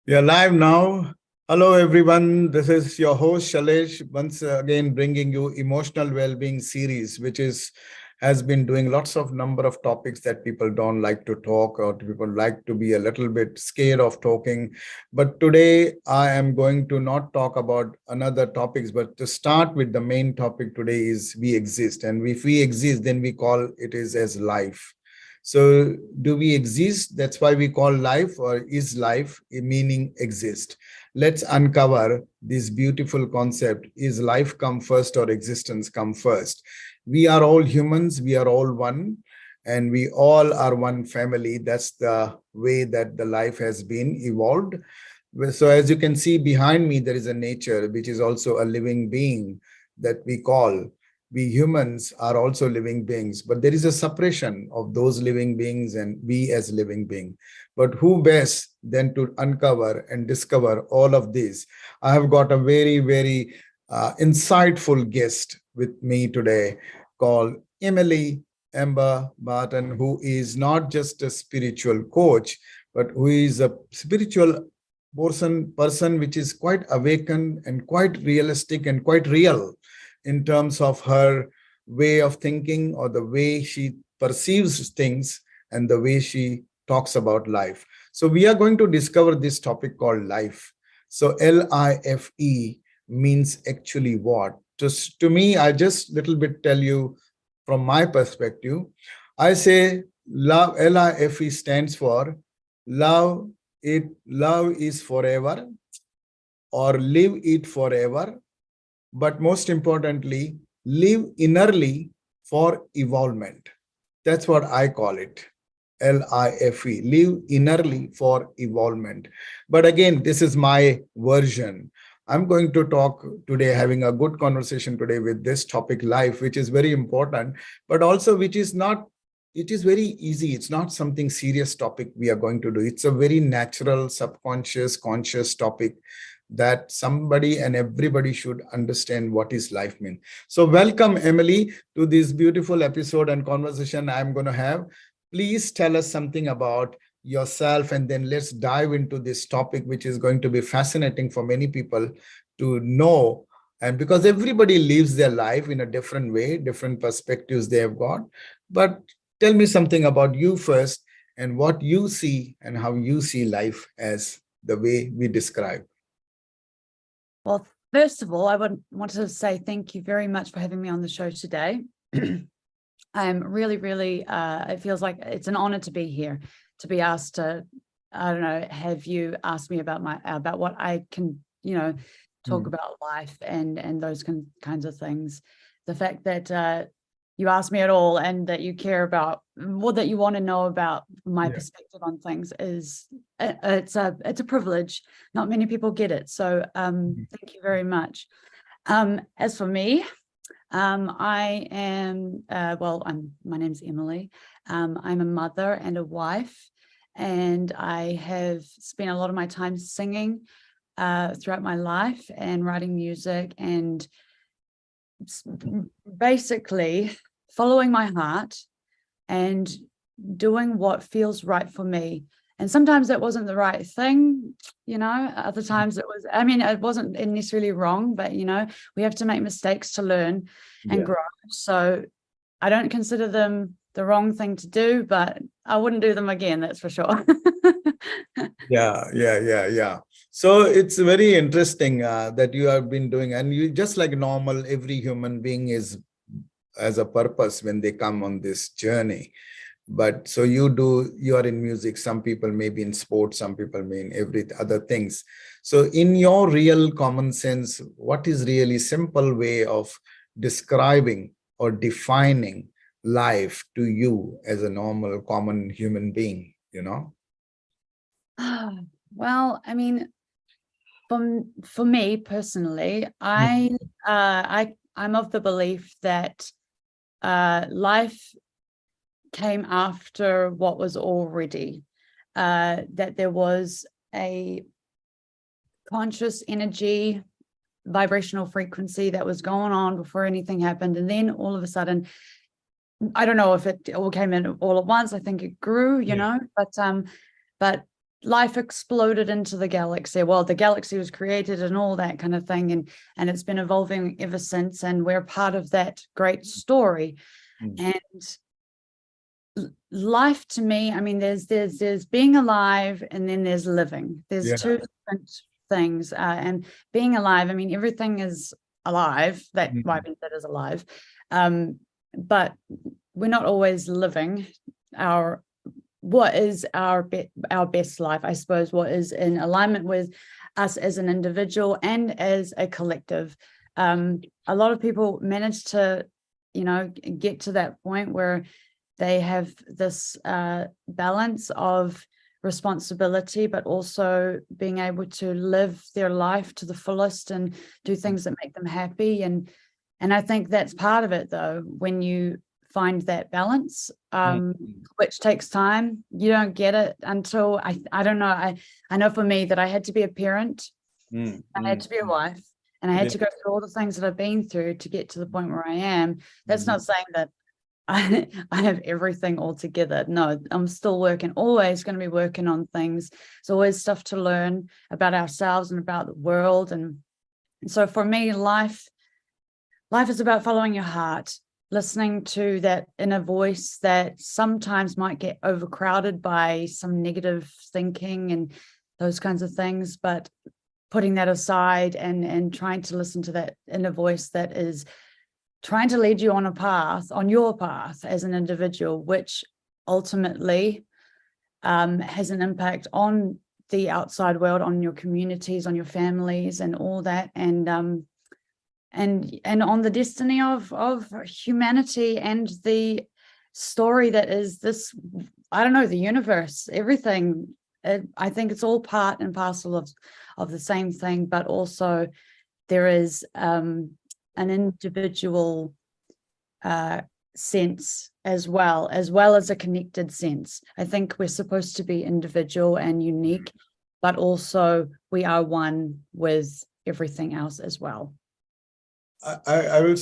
We are live now. Hello, everyone. This is your host, Shailesh, once again bringing you Emotional Wellbeing series, which has been doing lots of number of topics that people don't like to talk or people like to be a little bit scared of talking. But today I am going to not talk about another topics, but to start with the main topic today is we exist. And if we exist, then we call it is as life. So do we exist? That's why we call life, or is life meaning exist? Let's uncover this beautiful concept. Is life come first or existence come first? We are all humans. We are all one. And we all are one family. That's the way that the life has been evolved. So as you can see behind me, there is a nature, which is also a living being that we call. We humans are also living beings, but there is a separation of those living beings and we as living being. But who best than to uncover and discover all of this? I have got a very insightful guest with me today called Emilie Barton, who is not just a spiritual coach, but who is a spiritual person which is quite awakened and quite realistic and quite real in terms of her way of thinking or the way she perceives things and the way she talks about life. So we are going to discover this topic called life. So LIFE means actually what? Just to me, I just little bit tell you from my perspective. I say love, LIFE stands for love is forever, or live it forever, but most importantly, live innerly for evolvement. That's what I call it. LIFE, live innerly for evolvement. But again, this is my version. I'm going to talk today, having a good conversation today with this topic, life, which is very important, but also which is not, it is very easy. It's not something serious topic we are going to do. It's a very natural, subconscious, conscious topic that somebody and everybody should understand what is life mean. So welcome, Emilie, to this beautiful episode and conversation I'm going to have. Please tell us something about yourself, and then let's dive into this topic, which is going to be fascinating for many people to know. And because everybody lives their life in a different way, different perspectives they have got. But tell me something about you first and what you see and how you see life as the way we describe. Well, first of all, I want to say thank you very much for having me on the show today. I'm really, it feels like it's an honor to be here, to be asked to, I don't know, have you asked me about what I can, talk about life and those kinds of things. The fact that you asked me at all and that you care about what that you want to know about my perspective on things is it's a privilege. Not many people get it. So thank you very much. As for me, I am my name's Emilie. I'm a mother and a wife, and I have spent a lot of my time singing throughout my life and writing music and basically following my heart and doing what feels right for me. And sometimes that wasn't the right thing, other times it was, it wasn't necessarily wrong, but, we have to make mistakes to learn and grow. So I don't consider them the wrong thing to do, but I wouldn't do them again, that's for sure. Yeah. So it's very interesting that you have been doing, and you just like normal, every human being is as a purpose when they come on this journey. But so you are in music, some people may be in sports, some people may in every other things. So in your real common sense, what is really simple way of describing or defining life to you as a normal common human being, Well, for me personally, I'm of the belief that life came after what was already, that there was a conscious energy, vibrational frequency that was going on before anything happened. And then all of a sudden, I don't know if it all came in all at once. I think it grew, but life exploded into the galaxy. Well, the galaxy was created and all that kind of thing, and it's been evolving ever since, and we're part of that great story. And life to me, I mean, there's being alive, and then there's living. There's two different things. And being alive, I mean, everything is alive. That why that is alive. But we're not always living what is our best life, I suppose, what is in alignment with us as an individual and as a collective. A lot of people manage to, get to that point where they have this balance of responsibility, but also being able to live their life to the fullest and do things that make them happy. And I think that's part of it, though, when you find that balance, which takes time. You don't get it until I don't know. I know for me that I had to be a parent, I had to be a wife, and I had to go through all the things that I've been through to get to the point where I am. That's not saying that I have everything all together. No, I'm still working, always going to be working on things. There's always stuff to learn about ourselves and about the world. And so for me, life is about following your heart, listening to that inner voice that sometimes might get overcrowded by some negative thinking and those kinds of things, but putting that aside and trying to listen to that inner voice that is trying to lead you on your path as an individual, which ultimately has an impact on the outside world, on your communities, on your families and all that. And on the destiny of humanity and the story that is this, I don't know, the universe, everything. I think it's all part and parcel of the same thing, but also there is an individual sense as well as a connected sense. I think we're supposed to be individual and unique, but also we are one with everything else as well. I will